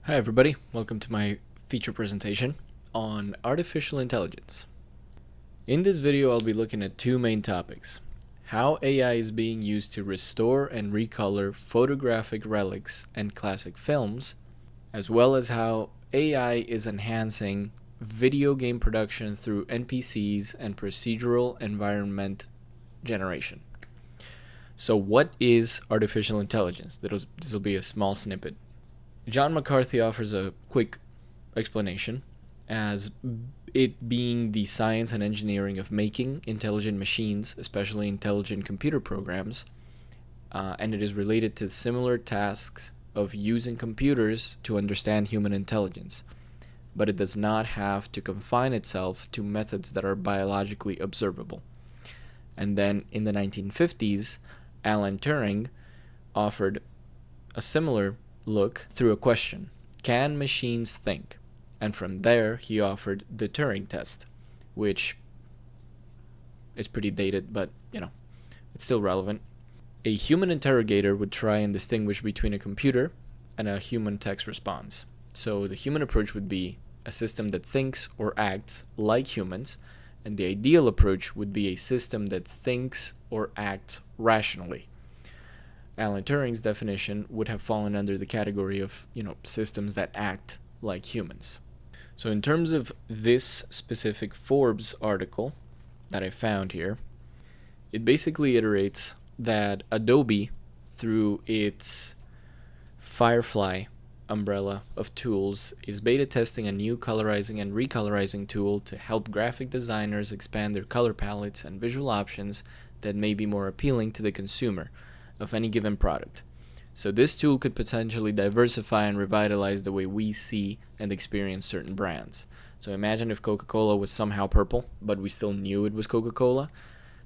Hi everybody, welcome to my feature presentation on artificial intelligence. In this video I'll be looking at two main topics: how AI is being used to restore and recolor photographic relics and classic films, as well as how AI is enhancing video game production through NPCs and procedural environment generation. So what is artificial intelligence? This will be a small snippet. John McCarthy offers a quick explanation as it being the science and engineering of making intelligent machines, especially intelligent computer programs, and it is related to similar tasks of using computers to understand human intelligence, but it does not have to confine itself to methods that are biologically observable. And then in the 1950s, Alan Turing offered a similar look through a question: can machines think? And from there he offered the Turing test, which is pretty dated, but it's still relevant. A human interrogator would try and distinguish between a computer and a human text response. So the human approach would be a system that thinks or acts like humans, and the ideal approach would be a system that thinks or acts rationally. Alan Turing's definition would have fallen under the category of, systems that act like humans. So in terms of this specific Forbes article that I found here, it basically iterates that Adobe, through its Firefly umbrella of tools, is beta testing a new colorizing and recolorizing tool to help graphic designers expand their color palettes and visual options that may be more appealing to the consumer of any given product. So this tool could potentially diversify and revitalize the way we see and experience certain brands. So imagine if Coca-Cola was somehow purple, but we still knew it was Coca-Cola.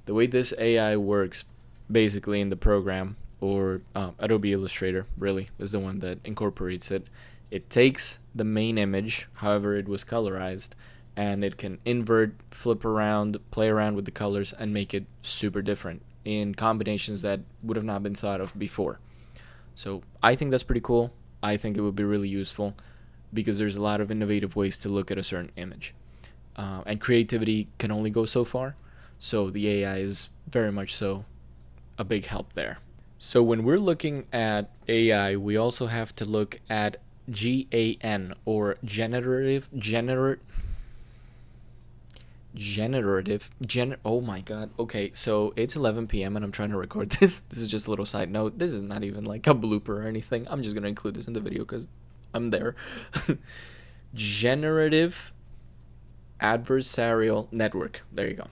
The way this AI works, basically in the program, or Adobe Illustrator really is the one that incorporates it. It takes the main image, however it was colorized, and it can invert, flip around, play around with the colors, and make it super different in combinations that would have not been thought of before. So I think that's pretty cool. I think it would be really useful because there's a lot of innovative ways to look at a certain image. And creativity can only go so far. So the AI is very much so a big help there. So when we're looking at AI, we also have to look at GAN, or oh my god. Okay, so it's 11 p.m. and I'm trying to record this. This is just a little side note. This is not even like a blooper or anything. I'm just going to include this in the video because I'm there. Generative adversarial network. There you go.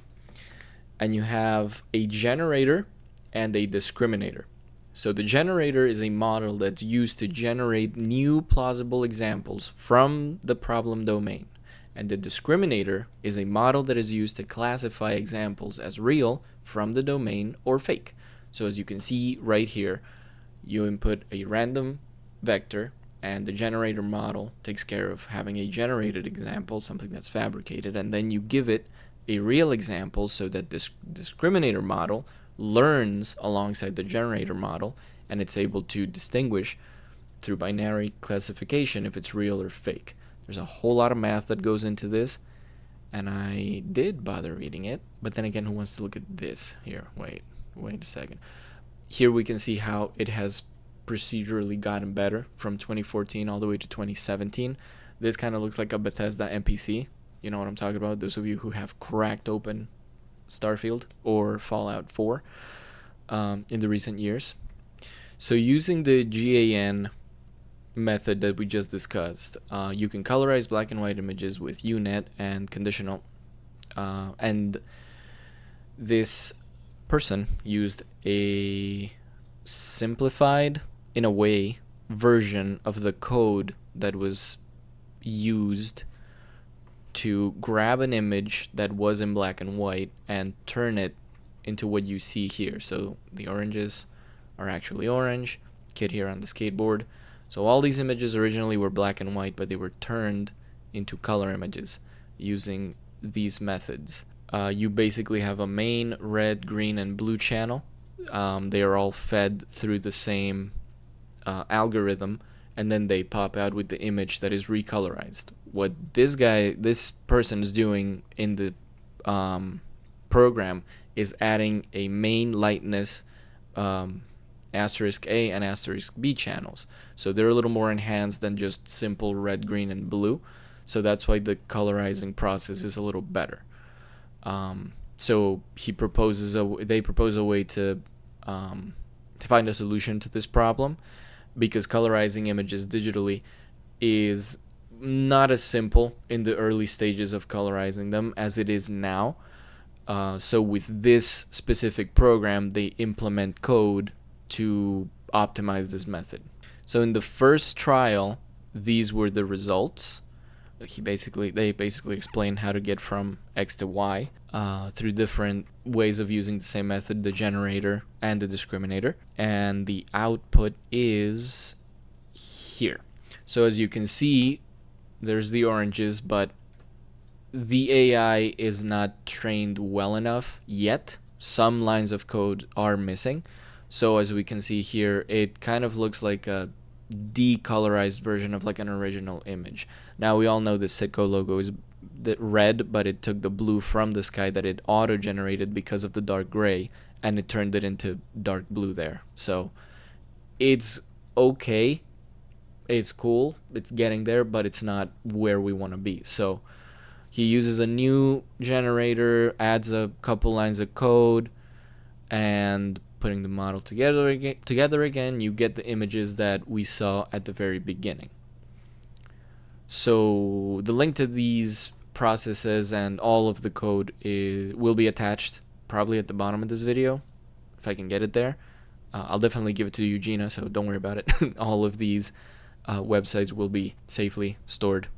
And you have a generator and a discriminator. So the generator is a model that's used to generate new plausible examples from the problem domain. And the discriminator is a model that is used to classify examples as real from the domain or fake. So as you can see right here, you input a random vector, and the generator model takes care of having a generated example, something that's fabricated, and then you give it a real example so that this discriminator model learns alongside the generator model, and it's able to distinguish through binary classification if it's real or fake. There's a whole lot of math that goes into this, and I did bother reading it, but then again, who wants to look at this? Here, wait a second. Here we can see how it has procedurally gotten better from 2014 all the way to 2017. This kind of looks like a Bethesda NPC. You know what I'm talking about? Those of you who have cracked open Starfield or Fallout 4 in the recent years. So using the GAN method that we just discussed, you can colorize black and white images with UNet and conditional, and this person used a simplified, in a way, version of the code that was used to grab an image that was in black and white and turn it into what you see here. So the oranges are actually orange, kid here on the skateboard. So all these images originally were black and white, but they were turned into color images using these methods. You basically have a main red, green, and blue channel. They are all fed through the same algorithm, and then they pop out with the image that is recolorized. What this person is doing in the program is adding a main lightness asterisk A and asterisk B channels. So they're a little more enhanced than just simple red, green, and blue. So that's why the colorizing process is a little better. So they propose a way to find a solution to this problem, because colorizing images digitally is not as simple in the early stages of colorizing them as it is now. So with this specific program, they implement code to optimize this method. So in the first trial, these were the results. They basically explain how to get from X to Y through different ways of using the same method, the generator and the discriminator. And the output is here. So as you can see, there's the oranges, but the AI is not trained well enough yet. Some lines of code are missing. So as we can see here, it kind of looks like a decolorized version of like an original image. Now we all know the Citgo logo is red, but it took the blue from the sky that it auto-generated because of the dark gray, and it turned it into dark blue there. So it's okay, it's cool, it's getting there, but it's not where we want to be. So he uses a new generator, adds a couple lines of code, and putting the model together again, you get the images that we saw at the very beginning. So the link to these processes and all of the code will be attached probably at the bottom of this video, if I can get it there. I'll definitely give it to you, Gina, so don't worry about it. All of these websites will be safely stored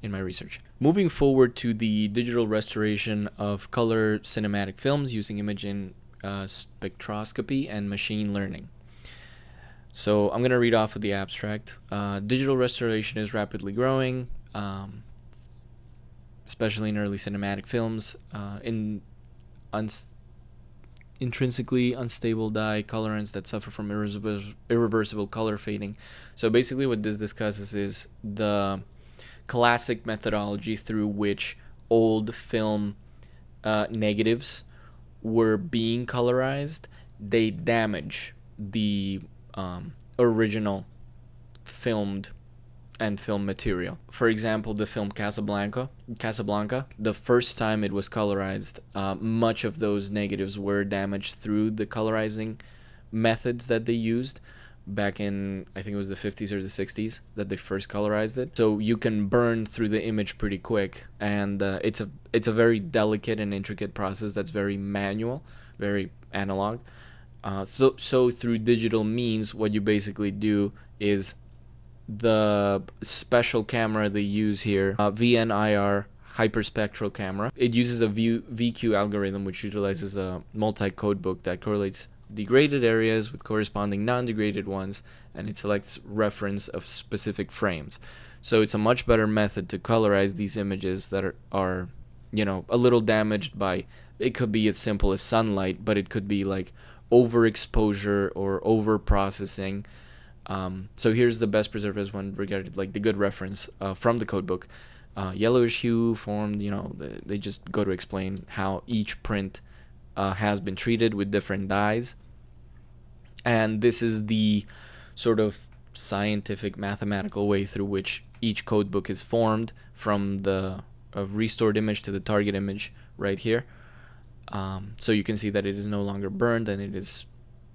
in my research. Moving forward to the digital restoration of color cinematic films using imaging spectroscopy and machine learning. So I'm going to read off of the abstract. Digital restoration is rapidly growing, especially in early cinematic films. Intrinsically unstable dye colorants that suffer from irreversible color fading. So basically what this discusses is the classic methodology through which old film negatives were being colorized. They damage the original filmed and film material. For example, the film Casablanca, the first time it was colorized, much of those negatives were damaged through the colorizing methods that they used back in, I think it was the 50s or the 60s that they first colorized it. So you can burn through the image pretty quick, and it's a very delicate and intricate process that's very manual, very analog. So through digital means, what you basically do is the special camera they use here, VNIR hyperspectral camera. It uses a VQ algorithm which utilizes a multi-code book that correlates degraded areas with corresponding non-degraded ones, and it selects reference of specific frames. So it's a much better method to colorize these images that are a little damaged by, it could be as simple as sunlight, but it could be like overexposure or over processing. So here's the best preserved one regarded like the good reference from the codebook. Yellowish hue formed, they just go to explain how each print has been treated with different dyes. And this is the sort of scientific mathematical way through which each codebook is formed from the restored image to the target image right here. So you can see that it is no longer burned and it is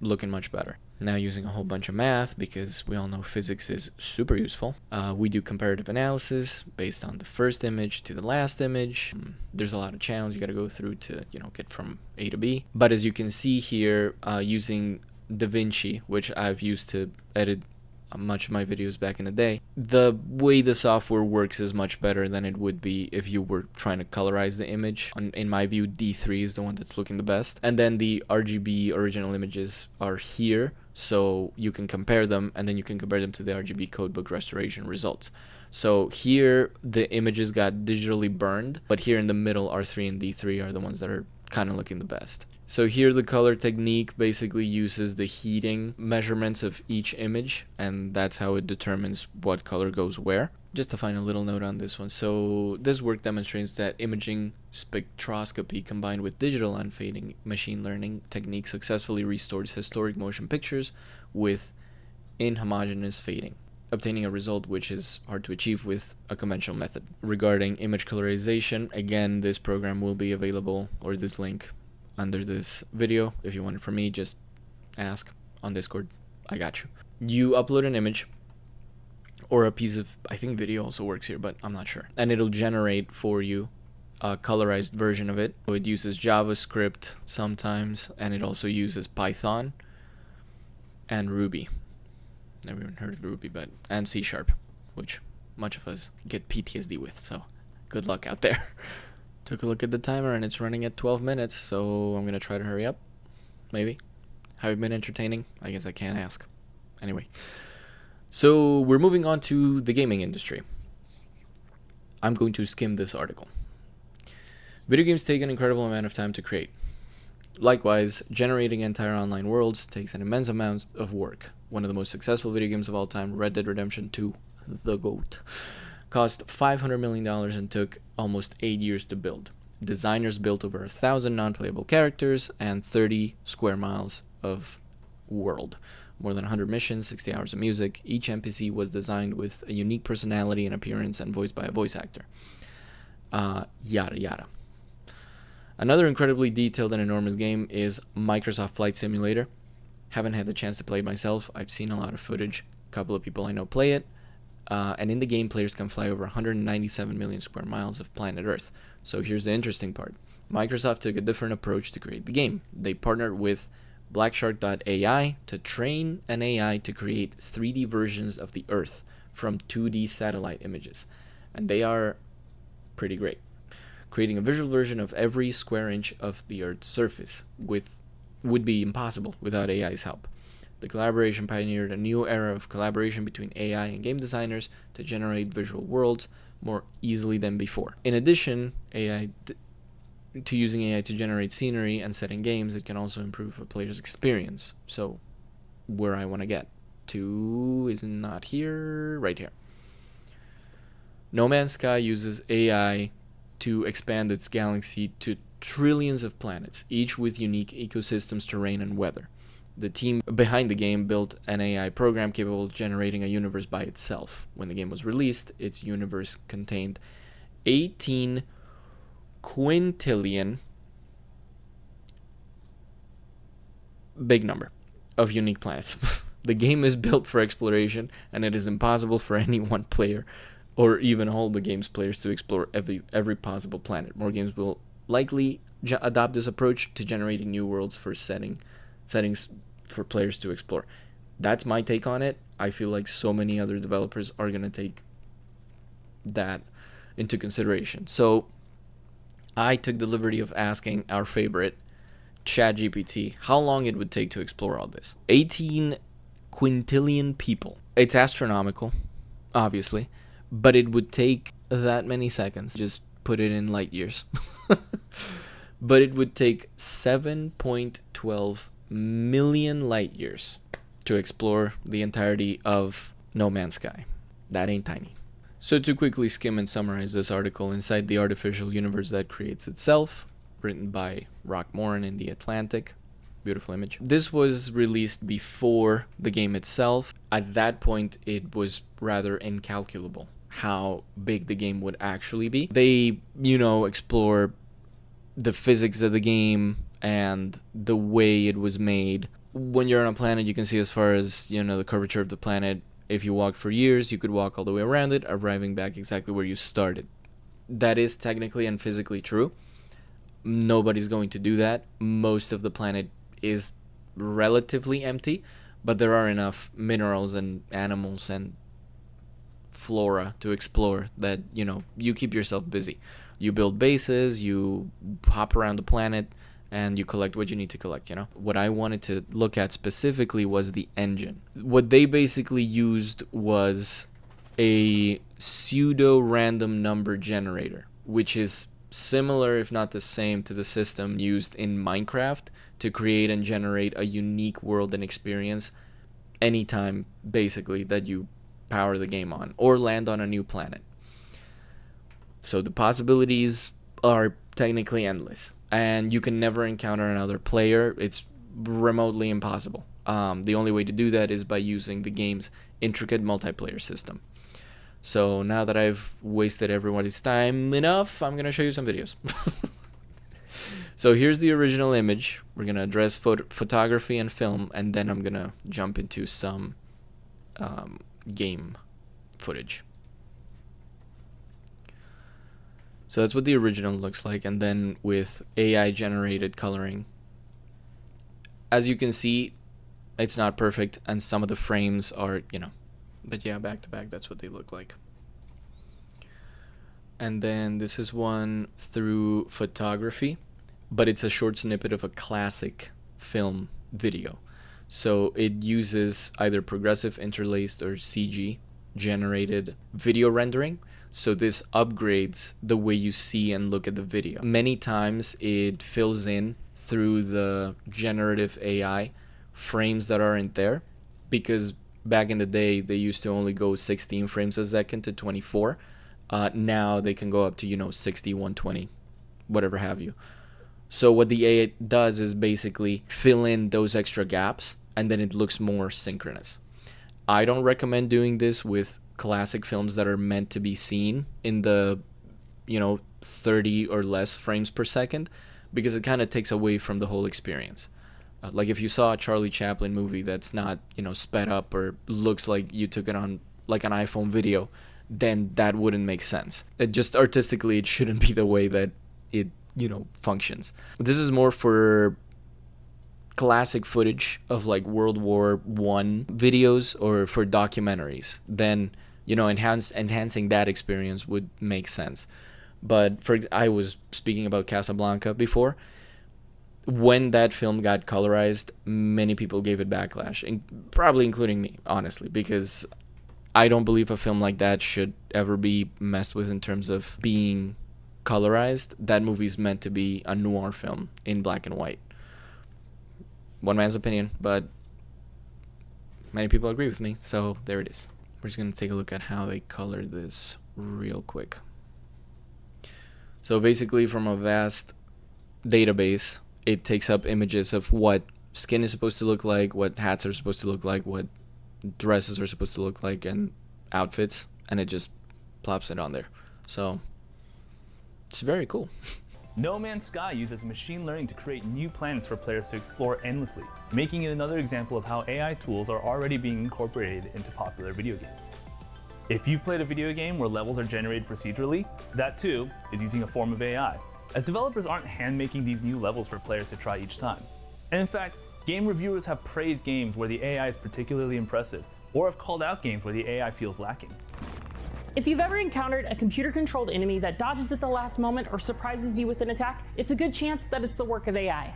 looking much better. Now using a whole bunch of math, because we all know physics is super useful, we do comparative analysis based on the first image to the last image. There's a lot of channels you got to go through to get from A to B. But as you can see here, using DaVinci, which I've used to edit much of my videos back in the day, the way the software works is much better than it would be if you were trying to colorize the image. In my view, D3 is the one that's looking the best. And then the RGB original images are here, so you can compare them, and then you can compare them to the RGB codebook restoration results. So here the images got digitally burned, but here in the middle, R3 and D3 are the ones that are kind of looking the best. So here the color technique basically uses the heating measurements of each image, and that's how it determines what color goes where. Just to find a little note on this one. So this work demonstrates that imaging spectroscopy combined with digital unfading machine learning techniques successfully restores historic motion pictures with inhomogeneous fading, obtaining a result which is hard to achieve with a conventional method. Regarding image colorization, again, this program will be available, or this link, under this video. If you want it from me, just ask on Discord. I got you. You upload an image or a piece of, I think video also works here, but I'm not sure. And it'll generate for you a colorized version of it. So it uses JavaScript sometimes, and it also uses Python and Ruby. Never even heard of Ruby, but and C#, which much of us get PTSD with, so good luck out there. Took a look at the timer and it's running at 12 minutes, so I'm gonna try to hurry up. Maybe. Have you been entertaining? I guess I can't ask. Anyway. So we're moving on to the gaming industry. I'm going to skim this article. Video games take an incredible amount of time to create. Likewise, generating entire online worlds takes an immense amount of work. One of the most successful video games of all time, Red Dead Redemption 2, the GOAT, cost $500 million and took almost 8 years to build. Designers built over 1,000 non-playable characters and 30 square miles of world. More than 100 missions, 60 hours of music. Each NPC was designed with a unique personality and appearance and voiced by a voice actor. Yada yada. Another incredibly detailed and enormous game is Microsoft Flight Simulator. Haven't had the chance to play it myself. I've seen a lot of footage. A couple of people I know play it. And in the game, players can fly over 197 million square miles of planet Earth. So here's the interesting part. Microsoft took a different approach to create the game. They partnered with Blackshark.ai to train an AI to create 3D versions of the Earth from 2D satellite images. And they are pretty great. Creating a visual version of every square inch of the Earth's surface would be impossible without AI's help. The collaboration pioneered a new era of collaboration between AI and game designers to generate visual worlds more easily than before. In addition, using AI to generate scenery and set in games, it can also improve a player's experience. So, where I want to get to is not here, right here. No Man's Sky uses AI to expand its galaxy to trillions of planets, each with unique ecosystems, terrain, and weather. The team behind the game built an AI program capable of generating a universe by itself. When the game was released, its universe contained 18 quintillion, big number, of unique planets. The game is built for exploration, and it is impossible for any one player or even all the game's players to explore every possible planet. More games will likely adopt this approach to generating new worlds for settings for players to explore. That's my take on it. I feel like so many other developers are going to take that into consideration. So I took the liberty of asking our favorite, ChatGPT, how long it would take to explore all this. 18 quintillion people. It's astronomical, obviously, but it would take that many seconds. Just put it in light years. But it would take 7.12 million light years to explore the entirety of No Man's Sky. That ain't tiny. So to quickly skim and summarize this article, inside the artificial universe that creates itself, written by Rock Moran in The Atlantic. Beautiful image. This was released before the game itself. At that point, it was rather incalculable how big the game would actually be. They, explore the physics of the game and the way it was made. When you're on a planet, you can see as far as, the curvature of the planet. If you walk for years, you could walk all the way around it, arriving back exactly where you started. That is technically and physically true. Nobody's going to do that. Most of the planet is relatively empty, but there are enough minerals and animals and flora to explore that, you keep yourself busy. You build bases, you hop around the planet, and you collect what you need to collect, What I wanted to look at specifically was the engine. What they basically used was a pseudo-random number generator, which is similar, if not the same, to the system used in Minecraft to create and generate a unique world and experience anytime, basically, that you power the game on or land on a new planet. So the possibilities are technically endless, and you can never encounter another player. It's remotely impossible. The only way to do that is by using the game's intricate multiplayer system. So now that I've wasted everybody's time enough, I'm going to show you some videos. So here's the original image. We're going to address photography and film, and then I'm going to jump into some game footage. So that's what the original looks like, and then with AI generated coloring. As you can see, it's not perfect, and some of the frames are, but yeah, back to back, that's what they look like. And then this is one through photography, but it's a short snippet of a classic film video. So it uses either progressive interlaced or CG generated video rendering. So this upgrades the way you see and look at the video. Many times it fills in through the generative AI frames that aren't there, because back in the day they used to only go 16 frames a second to 24. Now they can go up to 60, 120, whatever have you. So what the AI does is basically fill in those extra gaps, and then it looks more synchronous. I don't recommend doing this with classic films that are meant to be seen in the 30 or less frames per second, because it kind of takes away from the whole experience. Like if you saw a Charlie Chaplin movie that's not sped up or looks like you took it on like an iPhone video, then that wouldn't make sense. It just artistically, it shouldn't be the way that it functions. This is more for classic footage of like World War I videos or for documentaries. Then enhancing that experience would make sense. But I was speaking about Casablanca before. When that film got colorized, many people gave it backlash, and probably including me, honestly, because I don't believe a film like that should ever be messed with in terms of being colorized. That movie's meant to be a noir film in black and white. One man's opinion, but many people agree with me, so there it is. We're just going to take a look at how they colored this real quick. So basically, from a vast database, it takes up images of what skin is supposed to look like, what hats are supposed to look like, what dresses are supposed to look like, and outfits, and it just plops it on there. So it's very cool. No Man's Sky uses machine learning to create new planets for players to explore endlessly, making it another example of how AI tools are already being incorporated into popular video games. If you've played a video game where levels are generated procedurally, that too is using a form of AI, as developers aren't hand-making these new levels for players to try each time. And in fact, game reviewers have praised games where the AI is particularly impressive, or have called out games where the AI feels lacking. If you've ever encountered a computer-controlled enemy that dodges at the last moment or surprises you with an attack, it's a good chance that it's the work of AI.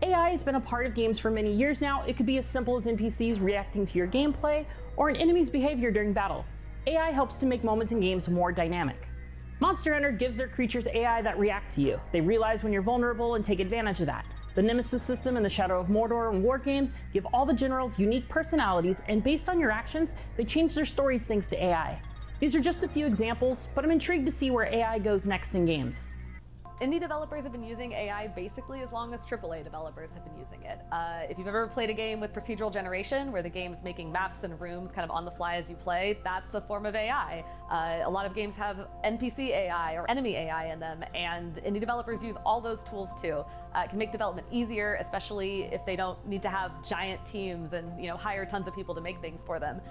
AI has been a part of games for many years now. It could be as simple as NPCs reacting to your gameplay or an enemy's behavior during battle. AI helps to make moments in games more dynamic. Monster Hunter gives their creatures AI that react to you. They realize when you're vulnerable and take advantage of that. The Nemesis system and the Shadow of Mordor and War games give all the generals unique personalities, and based on your actions, they change their stories thanks to AI. These are just a few examples, but I'm intrigued to see where AI goes next in games. Indie developers have been using AI basically as long as AAA developers have been using it. If you've ever played a game with procedural generation, where the game's making maps and rooms kind of on the fly as you play, that's a form of AI. A lot of games have NPC AI or enemy AI in them, and indie developers use all those tools too. It can make development easier, especially if they don't need to have giant teams and hire tons of people to make things for them.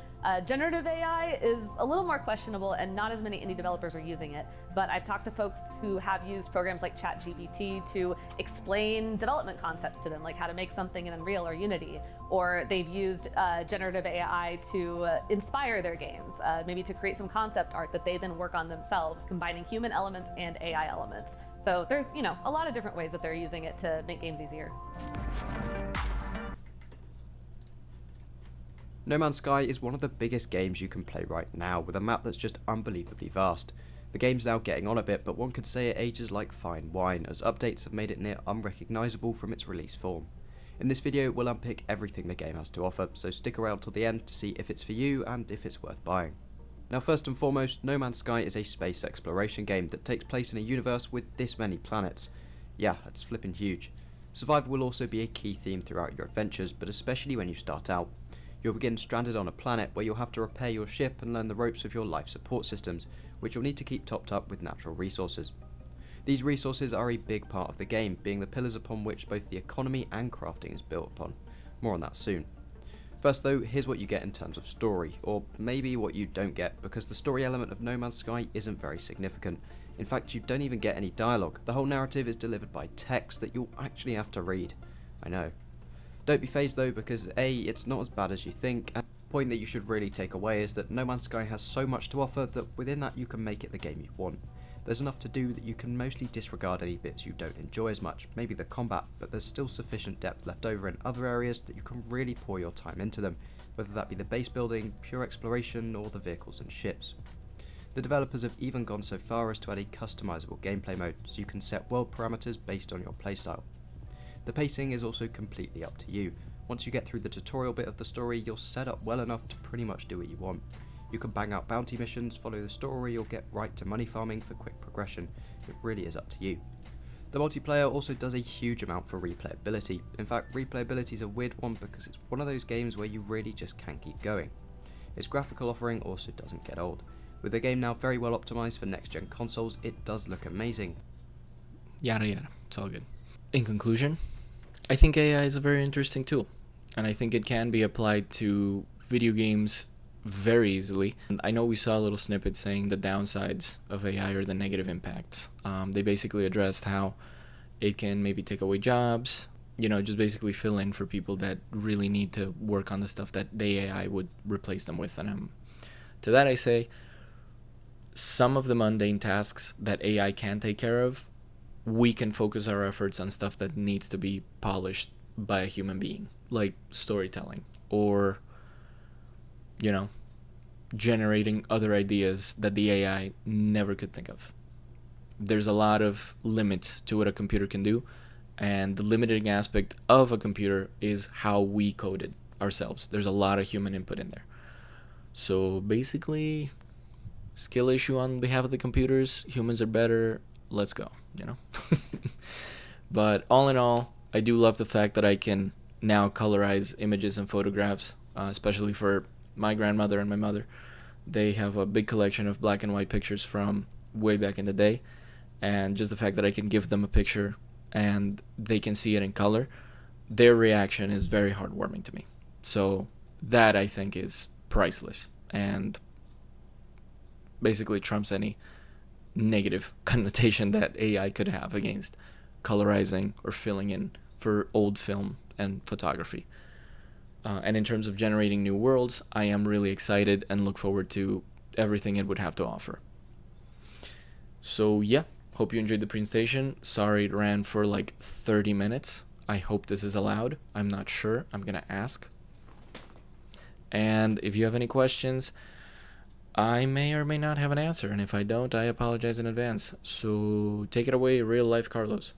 Generative AI is a little more questionable, and not as many indie developers are using it, but I've talked to folks who have used programs like ChatGPT to explain development concepts to them, like how to make something in Unreal or Unity, or they've used generative AI to inspire their games, maybe to create some concept art that they then work on themselves, combining human elements and AI elements. So there's, a lot of different ways that they're using it to make games easier. No Man's Sky is one of the biggest games you can play right now, with a map that's just unbelievably vast. The game's now getting on a bit, but one could say it ages like fine wine, as updates have made it near unrecognisable from its release form. In this video, we'll unpick everything the game has to offer, so stick around till the end to see if it's for you and if it's worth buying. Now first and foremost, No Man's Sky is a space exploration game that takes place in a universe with this many planets. Yeah, that's flipping huge. Survival will also be a key theme throughout your adventures, but especially when you start out. You'll begin stranded on a planet where you'll have to repair your ship and learn the ropes of your life support systems, which you'll need to keep topped up with natural resources. These resources are a big part of the game, being the pillars upon which both the economy and crafting is built upon. More on that soon. First though, here's what you get in terms of story, or maybe what you don't get, because the story element of No Man's Sky isn't very significant. In fact, you don't even get any dialogue. The whole narrative is delivered by text that you'll actually have to read. I know. Don't be fazed though, because A, it's not as bad as you think, and the point that you should really take away is that No Man's Sky has so much to offer that within that you can make it the game you want. There's enough to do that you can mostly disregard any bits you don't enjoy as much, maybe the combat, but there's still sufficient depth left over in other areas that you can really pour your time into them, whether that be the base building, pure exploration, or the vehicles and ships. The developers have even gone so far as to add a customizable gameplay mode, so you can set world parameters based on your playstyle. The pacing is also completely up to you. Once you get through the tutorial bit of the story, you're set up well enough to pretty much do what you want. You can bang out bounty missions, follow the story, or get right to money farming for quick progression. It really is up to you. The multiplayer also does a huge amount for replayability. In fact, replayability is a weird one because it's one of those games where you really just can't keep going. Its graphical offering also doesn't get old. With the game now very well optimized for next-gen consoles, it does look amazing. Yada yada, it's all good. In conclusion, I think AI is a very interesting tool, and I think it can be applied to video games very easily. And I know we saw a little snippet saying the downsides of AI or the negative impacts. They basically addressed how it can maybe take away jobs, just basically fill in for people that really need to work on the stuff that the AI would replace them with. And to that I say, some of the mundane tasks that AI can take care of, we can focus our efforts on stuff that needs to be polished by a human being, like storytelling or generating other ideas that the AI never could think of. There's a lot of limits to what a computer can do, and the limiting aspect of a computer is how we code it ourselves. There's a lot of human input in there. So basically, skill issue on behalf of the computers, humans are better, let's go, But all in all, I do love the fact that I can now colorize images and photographs, especially for my grandmother and my mother. They have a big collection of black and white pictures from way back in the day, and just the fact that I can give them a picture and they can see it in color, their reaction is very heartwarming to me. So that, I think, is priceless and basically trumps any negative connotation that AI could have against colorizing or filling in for old film and photography. And in terms of generating new worlds, I am really excited and look forward to everything it would have to offer. So yeah, hope you enjoyed the presentation. Sorry it ran for like 30 minutes. I hope this is allowed. I'm not sure. I'm gonna ask. And if you have any questions, I may or may not have an answer. And if I don't, I apologize in advance. So take it away, real life Carlos.